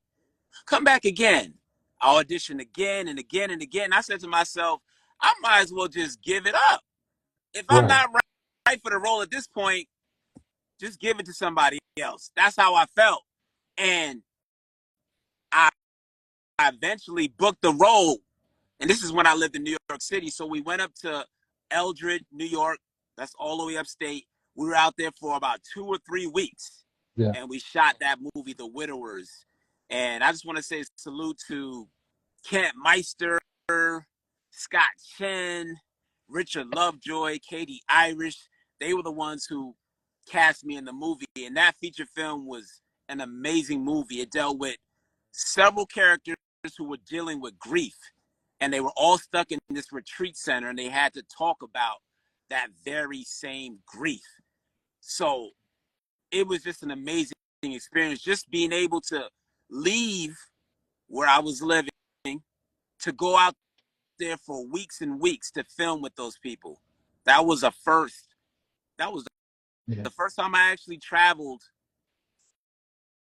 Speaker 2: Come back again. I auditioned again and again and again. I said to myself, I might as well just give it up. If I'm
Speaker 1: Right.
Speaker 2: not right for the role at this point, just give it to somebody else. That's how I felt. And I eventually booked the role. And this is when I lived in New York City. So we went up to Eldred, New York. That's all the way upstate. We were out there for about 2 or 3 weeks.
Speaker 1: Yeah.
Speaker 2: And we shot that movie, The Widowers. And I just want to say salute to Kent Meister, Scott Chen, Richard Lovejoy, Katie Irish. They were the ones who cast me in the movie. And that feature film was an amazing movie. It dealt with several characters who were dealing with grief. And they were all stuck in this retreat center and they had to talk about that very same grief. So it was just an amazing experience. Just being able to leave where I was living to go out there for weeks and weeks to film with those people. That was a first. That was
Speaker 1: Yeah.
Speaker 2: the first time I actually traveled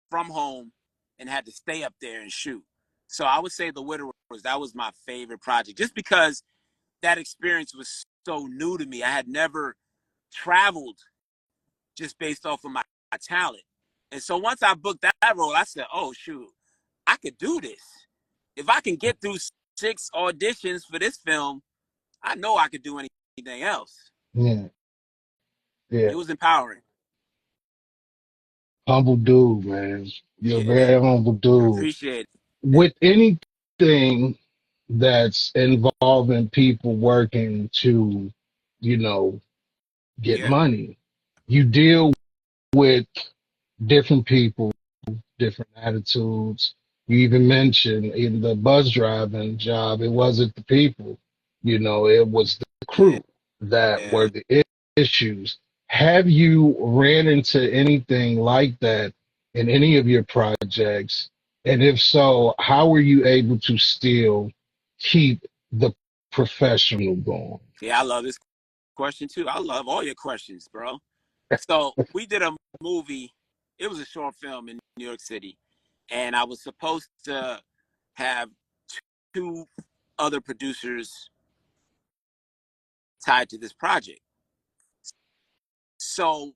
Speaker 2: from home and had to stay up there and shoot. So I would say The Widowers, that was my favorite project just because that experience was so new to me. I had never traveled just based off of my talent. And so once I booked that role, I said, oh, shoot, I could do this. If I can get through 6 auditions for this film, I know I could do anything else.
Speaker 1: Yeah. Yeah.
Speaker 2: It was empowering.
Speaker 1: Humble dude, man. You're a
Speaker 2: Yeah,
Speaker 1: very humble dude.
Speaker 2: appreciate it.
Speaker 1: With anything that's involving people working to, you know, get
Speaker 2: Yeah,
Speaker 1: money, you deal with different people, different attitudes. You even mentioned in the bus driving job, it wasn't the people, it was the
Speaker 2: yeah,
Speaker 1: crew that
Speaker 2: yeah,
Speaker 1: were the issues. Have you ran into anything like that in any of your projects? And if so, how were you able to still keep the professional going?
Speaker 2: yeah. I love this question too. I love all your questions, bro. So we did a movie. It was a short film in New York City, and I was supposed to have two other producers tied to this project. So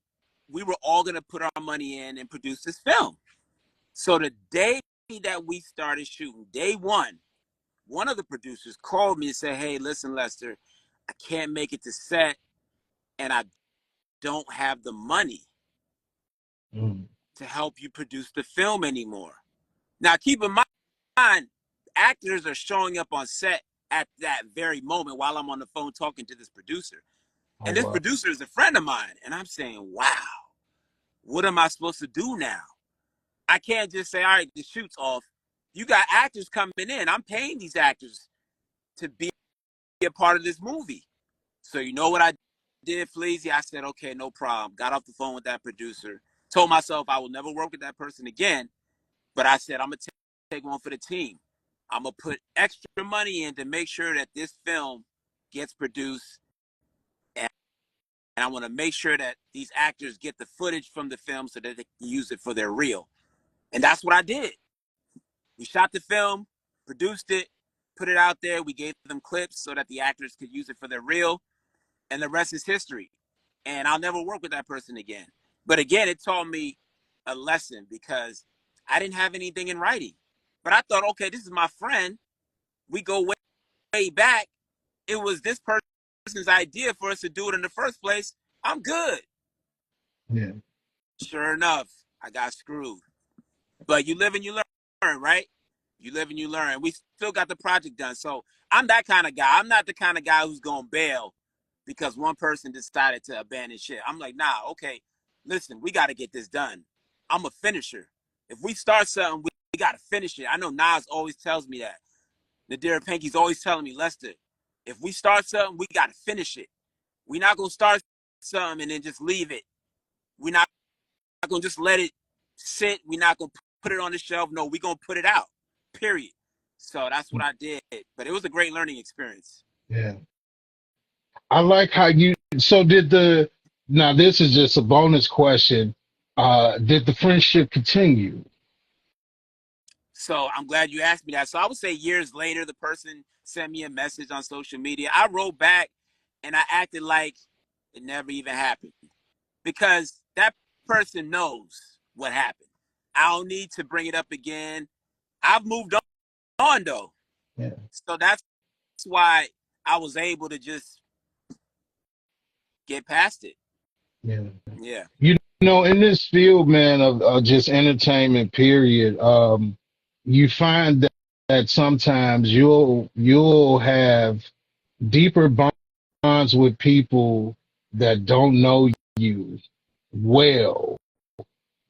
Speaker 2: we were all going to put our money in and produce this film. So the day that we started shooting, day one of the producers called me and said, "Hey, listen, Lester, I can't make it to set and I don't have the money to help you produce the film anymore." Now, keep in mind, actors are showing up on set at that very moment while I'm on the phone talking to this producer.
Speaker 1: Oh,
Speaker 2: And this
Speaker 1: wow.
Speaker 2: producer is a friend of mine. And I'm saying, wow, what am I supposed to do now? I can't just say, all right, the shoot's off. You got actors coming in. I'm paying these actors to be a part of this movie. So you know what I did, Fleazy? I said, okay, no problem. Got off the phone with that producer. Told myself I will never work with that person again. But I said, I'm going to take one for the team. I'm going to put extra money in to make sure that this film gets produced. And I want to make sure that these actors get the footage from the film so that they can use it for their reel. And that's what I did. We shot the film, produced it, put it out there. We gave them clips so that the actors could use it for their reel. And the rest is history. And I'll never work with that person again. But again, it taught me a lesson because I didn't have anything in writing. But I thought, okay, this is my friend. We go way, way back. It was this person's idea for us to do it in the first place. I'm good.
Speaker 1: Yeah.
Speaker 2: Sure enough, I got screwed. But you live and you learn, right? You live and you learn. We still got the project done. So I'm that kind of guy. I'm not the kind of guy who's going to bail because one person decided to abandon shit. I'm like, nah, okay, listen, we got to get this done. I'm a finisher. If we start something, we got to finish it. I know Nas always tells me that. Nadira Panky's always telling me, Lester, if we start something, we got to finish it. We're not going to start something and then just leave it. We're not going to just let it sit. We're not going to put it on the shelf. No, we're going to put it out, period. So that's what I did. But it was a great learning experience.
Speaker 1: Yeah. I like how so did now this is just a bonus question. Did the friendship continue?
Speaker 2: So I'm glad you asked me that. So I would say years later, the person sent me a message on social media. I wrote back and I acted like it never even happened because that person knows what happened. I don't need to bring it up again. I've moved on though.
Speaker 1: Yeah.
Speaker 2: So that's why I was able to just get past it.
Speaker 1: Yeah.
Speaker 2: Yeah.
Speaker 1: You know, in this field, man, of just entertainment, period, you find that sometimes you'll have deeper bonds with people that don't know you well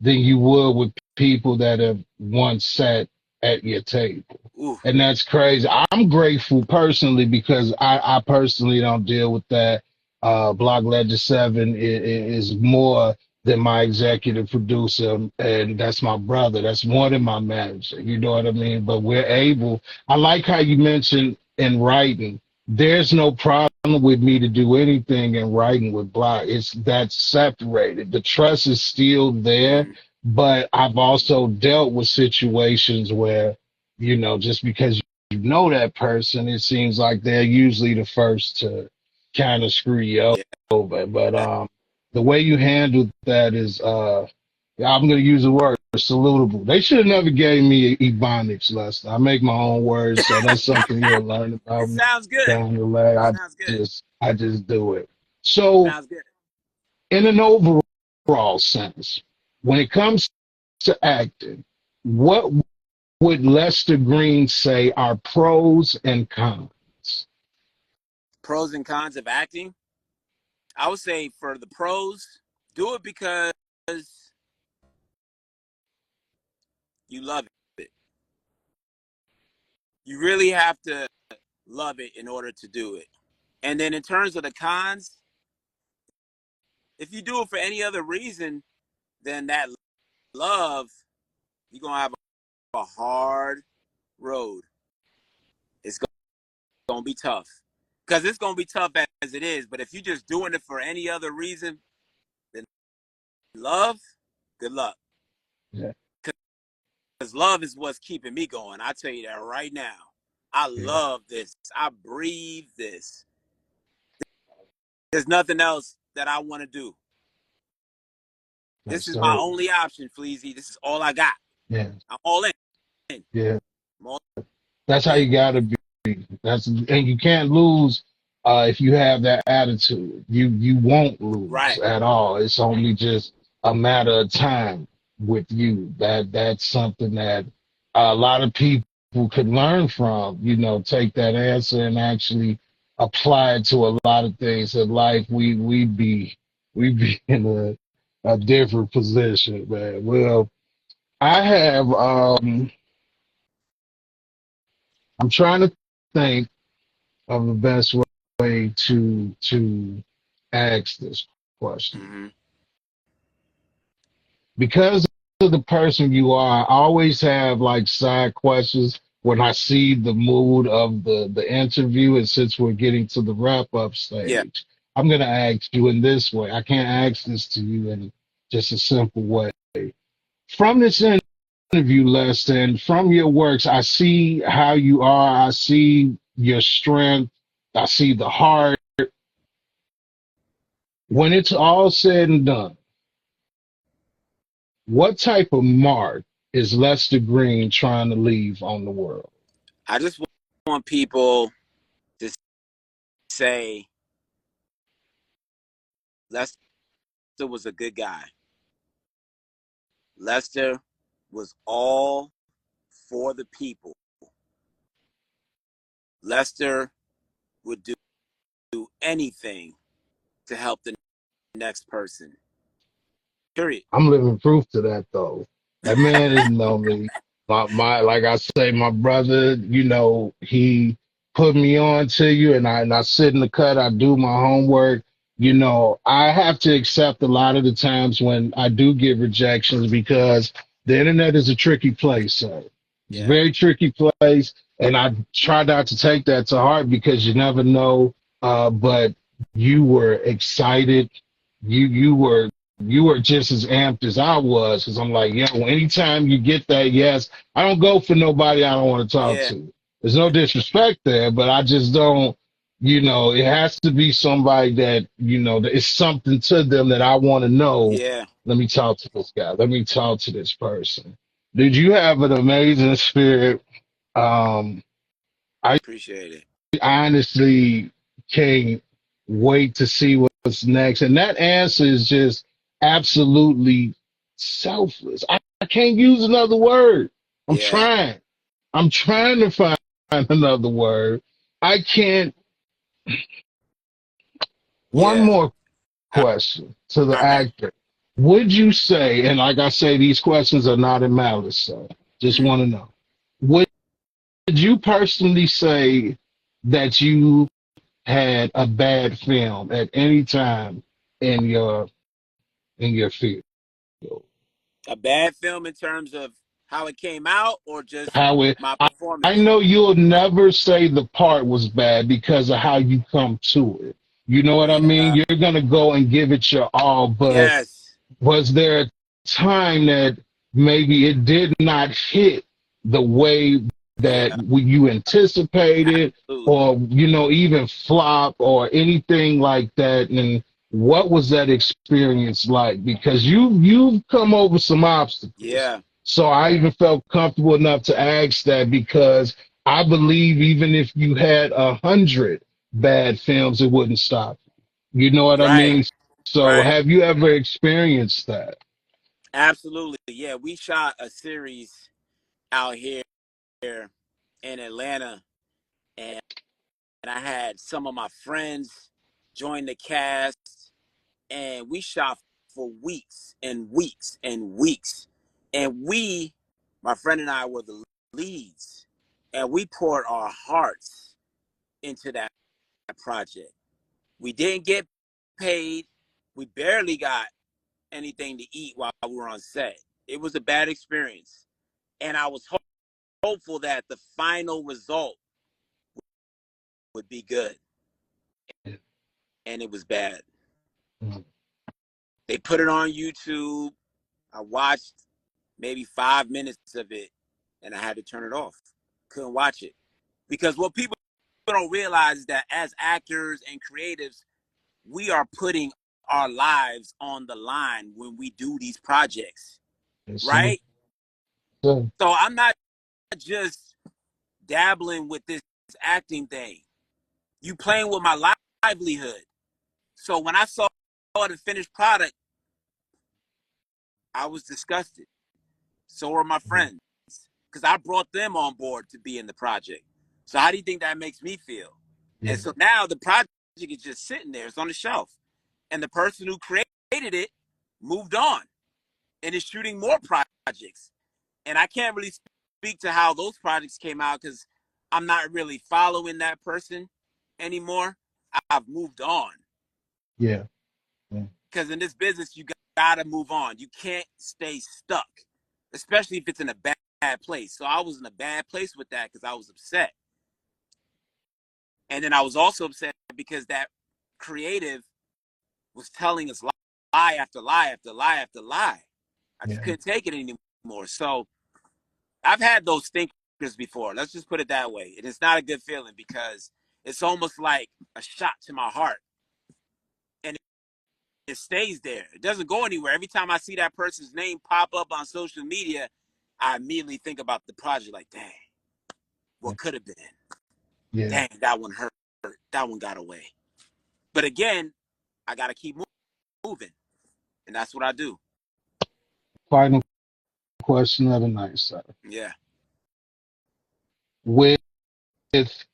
Speaker 1: than you would with people that have once sat at your table.
Speaker 2: Ooh.
Speaker 1: And that's crazy. I'm grateful personally because I personally don't deal with that. Block Legend 7 is more than my executive producer, and that's my brother. That's more than my manager. You know what I mean? But we're able, I like how you mentioned in writing, there's no problem with me to do anything in writing with Block. It's that's separated. The trust is still there,
Speaker 2: Mm-hmm.
Speaker 1: but I've also dealt with situations where, just because you know that person, it seems like they're usually the first to kind of screw you
Speaker 2: Yeah.
Speaker 1: over. But the way you handled that is, yeah, I'm gonna use the word salutable. They should have never gave me Ebonics, Lester. I make my own words, so that's something you'll learn
Speaker 2: It
Speaker 1: about me
Speaker 2: sounds good.
Speaker 1: down the line. I
Speaker 2: Sounds good.
Speaker 1: just do it. So,
Speaker 2: Sounds good.
Speaker 1: in an overall sense, when it comes to acting, what would Lester Greene say are pros and cons?
Speaker 2: Pros and cons of acting. I would say for the pros, do it because you love it. You really have to love it in order to do it. And then in terms of the cons, if you do it for any other reason than that love, you're going to have a hard road. It's going to be tough. Because it's going to be tough as it is. But if you're just doing it for any other reason than love, good luck.
Speaker 1: Yeah,
Speaker 2: Because love is what's keeping me going. I tell you that right now. I
Speaker 1: yeah,
Speaker 2: love this. I breathe this. There's nothing else that I want to do. This
Speaker 1: Yes,
Speaker 2: is my
Speaker 1: sir.
Speaker 2: only option, Fleazy. This is all I got.
Speaker 1: Yeah,
Speaker 2: I'm all in.
Speaker 1: yeah.
Speaker 2: I'm all
Speaker 1: That's how
Speaker 2: in.
Speaker 1: you gotta be. And you can't lose if you have that attitude. You won't lose
Speaker 2: Right.
Speaker 1: at all. It's only just a matter of time with you. That's something that a lot of people could learn from. Take that answer and actually apply it to a lot of things in life. We be in a different position, man. Well, I have I'm trying to think of the best way to ask this question.
Speaker 2: Mm-hmm.
Speaker 1: Because of the person you are, I always have like side questions when I see the mood of the interview. And since we're getting to the wrap up
Speaker 2: Yeah.
Speaker 1: stage, I'm gonna ask you in this way. I can't ask this to you in just a simple way. From this interview, Leston, from your works, I see how you are. I see your strength. I see the heart. When it's all said and done, what type of mark is Lester Greene trying to leave on the world?
Speaker 2: I just want people to say Lester was a good guy. Lester was all for the people. Lester would do anything to help the next person. Period.
Speaker 1: I'm living proof to that, though. That man is know me. Like I say, my brother. He put me on to you, and I sit in the cut. I do my homework. I have to accept a lot of the times when I do get rejections because the internet is a tricky place. So it's a
Speaker 2: Yeah.
Speaker 1: very tricky place, and I try not to take that to heart because you never know. But you were excited. You were just as amped as I was because I'm like, anytime you get that yes, I don't go for nobody I don't want to talk
Speaker 2: Yeah.
Speaker 1: to. There's no disrespect there, but I just don't, it has to be somebody that, that it's something to them that I want to know.
Speaker 2: Yeah.
Speaker 1: Let me talk to this guy. Let me talk to this person. Did you have an amazing spirit? Um, I
Speaker 2: Appreciate it.
Speaker 1: honestly can't wait to see what's next. And that answer is just absolutely selfless. I can't use another word. I'm
Speaker 2: Yeah.
Speaker 1: trying. I'm trying to find another word. I can't. One
Speaker 2: Yeah.
Speaker 1: more
Speaker 2: All
Speaker 1: question to the
Speaker 2: right.
Speaker 1: actor. Would you say, and like I say, these questions are not in malice, so just
Speaker 2: Mm-hmm.
Speaker 1: want to know, would you personally say that you had a bad film at any time in your field?
Speaker 2: A bad film in terms of how it came out or just
Speaker 1: How it
Speaker 2: my
Speaker 1: I
Speaker 2: performance?
Speaker 1: know you'll never say the part was bad because of how you come to it. You know what I mean?
Speaker 2: Yeah.
Speaker 1: You're gonna go and give it your all, but
Speaker 2: Yes.
Speaker 1: was there a time that maybe it did not hit the way that
Speaker 2: Yeah.
Speaker 1: you anticipated,
Speaker 2: Absolutely.
Speaker 1: or even flop or anything like that? And what was that experience like? Because you've come over some obstacles,
Speaker 2: Yeah.
Speaker 1: so I even felt comfortable enough to ask that because I believe even if you had 100 bad films, it wouldn't stop. You know what I
Speaker 2: Right.
Speaker 1: mean? So
Speaker 2: Right.
Speaker 1: have you ever experienced that?
Speaker 2: Absolutely. Yeah. We shot a series out here in Atlanta, and I had some of my friends join the cast, and we shot for weeks and weeks and weeks. And my friend and I, were the leads, and we poured our hearts into that project. We didn't get paid. We barely got anything to eat while we were on set. It was a bad experience. And I was hopeful that the final result would be good. And it was bad.
Speaker 1: Mhm.
Speaker 2: They put it on YouTube. I watched maybe 5 minutes of it and I had to turn it off. Couldn't watch it. Because what people don't realize is that as actors and creatives, we are putting our lives on the line when we do these projects,
Speaker 1: Yes, sir.
Speaker 2: right?
Speaker 1: So,
Speaker 2: So I'm not just dabbling with this acting thing. You playing with my livelihood. So when I saw the finished product, I was disgusted. So were my friends, because I brought them on board to be in the project. So how do you think that makes me feel?
Speaker 1: yeah,
Speaker 2: And so now the project is just sitting there. It's on the shelf. And the person who created it moved on and is shooting more projects. And I can't really speak to how those projects came out because I'm not really following that person anymore. I've moved on.
Speaker 1: yeah, yeah,
Speaker 2: Because in this business, you got to move on. You can't stay stuck, especially if it's in a bad place. So I was in a bad place with that because I was upset. And then I was also upset because that creative was telling us lie after lie after lie after lie. I just
Speaker 1: yeah.
Speaker 2: couldn't take it anymore. So I've had those thinkers before. Let's just put it that way. And it's not a good feeling because it's almost like a shot to my heart. And it stays there. It doesn't go anywhere. Every time I see that person's name pop up on social media, I immediately think about the project like, dang, what could have been?
Speaker 1: Yeah.
Speaker 2: Dang, that one hurt. That one got away. But again, I got to keep moving. And that's what I do.
Speaker 1: Final question of the night, sir.
Speaker 2: Yeah.
Speaker 1: With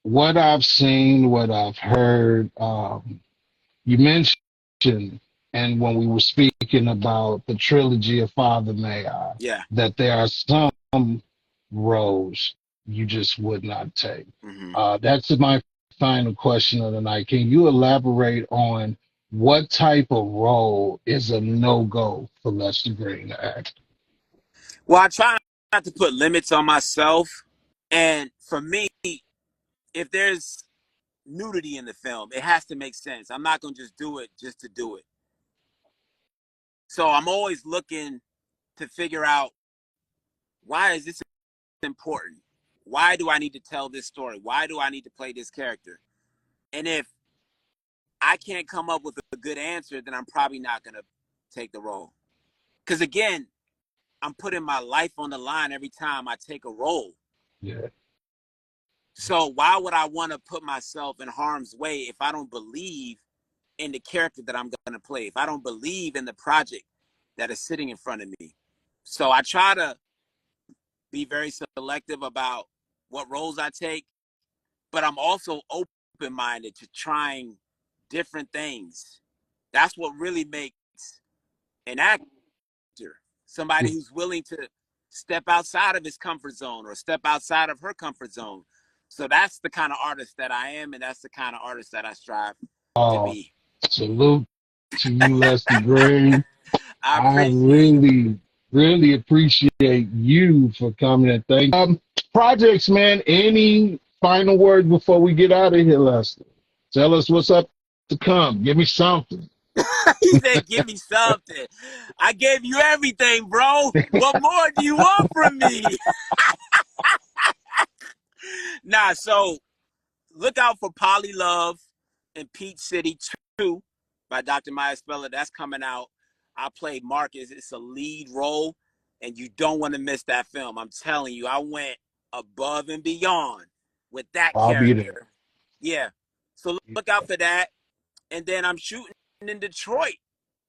Speaker 1: what I've seen, what I've heard, you mentioned, and when we were speaking about the trilogy of Father May I,
Speaker 2: Yeah.
Speaker 1: that there are some roles you just would not take.
Speaker 2: Mm-hmm.
Speaker 1: That's my final question of the night. Can you elaborate on what type of role is a no-go for Lester Greene to act?
Speaker 2: Well, I try not to put limits on myself. And for me, if there's nudity in the film, it has to make sense. I'm not going to just do it just to do it. So I'm always looking to figure out, why is this important? Why do I need to tell this story? Why do I need to play this character? And if I can't come up with a good answer, then I'm probably not going to take the role. Because again, I'm putting my life on the line every time I take a role.
Speaker 1: Yeah,
Speaker 2: So why would I want to put myself in harm's way if I don't believe in the character that I'm going to play, if I don't believe in the project that is sitting in front of me? So I try to be very selective about what roles I take, but I'm also open minded to trying different things. That's what really makes an actor somebody who's willing to step outside of his comfort zone or step outside of her comfort zone. So that's the kind of artist that I am, and that's the kind of artist that I strive to
Speaker 1: uh,
Speaker 2: be.
Speaker 1: salute to you, Lester Greene.
Speaker 2: I
Speaker 1: I
Speaker 2: appreciate it.
Speaker 1: really, really appreciate you for coming and thank. Projects, man. Any final words before we get out of here, Lester? Tell us what's up to come. Give me something.
Speaker 2: He said, "Give me something." I gave you everything, bro. What more do you want from me? Nah, so look out for Polly Love and Peach City 2 by Dr. Maya Speller. That's coming out. I played Marcus. It's a lead role, and you don't want to miss that film. I'm telling you, I went above and beyond with that
Speaker 1: I'll be there.
Speaker 2: character. Yeah. So look out for that. And then I'm shooting in Detroit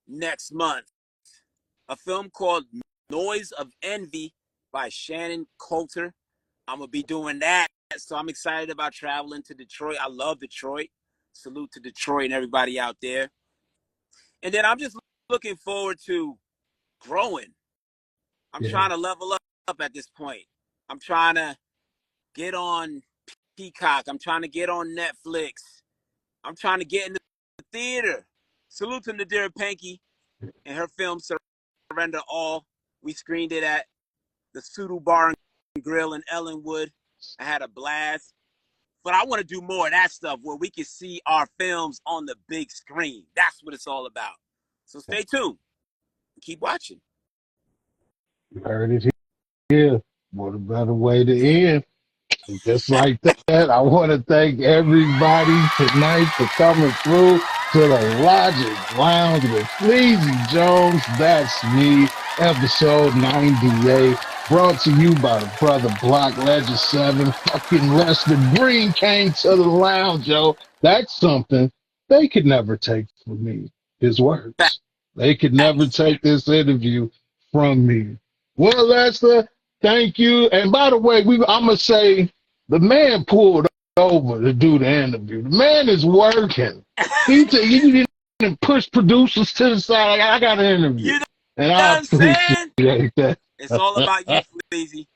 Speaker 2: next month a film called Noise of Envy by Shannon Coulter. I'm going to be doing that. So I'm excited about traveling to Detroit. I love Detroit. Salute to Detroit and everybody out there. And then I'm just looking forward to growing. I'm
Speaker 1: Yeah,
Speaker 2: trying to level up at this point. I'm trying to get on Peacock. I'm trying to get on Netflix. I'm trying to get in the theater. Salute to Nadira Panky and her film Surrender All. We screened it at the Pseudo Bar and Grill in Ellenwood. I had a blast. But I want to do more of that stuff where we can see our films on the big screen. That's what it's all about. So stay tuned. Keep watching.
Speaker 1: you heard it here. What a better way to end. And just like that, I want to thank everybody tonight for coming through. to the Logic Lounge with Fleazy Jones. That's me. Episode 98. Brought to you by the brother Block Legend 7. Fucking Lester Greene came to the lounge, yo. That's something they could never take from me. His words. They could never
Speaker 2: Facts.
Speaker 1: take this interview from me. Well, Lester, thank you. And by the way, I'm going to say the man pulled over to do the interview. The man is working. He didn't push producers to the side. Like, I got an interview.
Speaker 2: You know
Speaker 1: And
Speaker 2: what
Speaker 1: I
Speaker 2: I'm saying?
Speaker 1: appreciate that.
Speaker 2: It's all about you, Fleazy.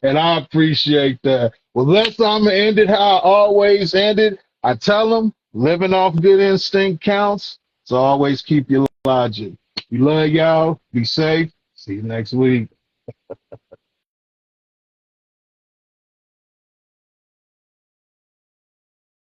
Speaker 1: And I appreciate that. Well, that's how I'm going to end it how I always end it. I tell them living off good instinct counts. So always keep your logic. We love y'all. Be safe. See you next week.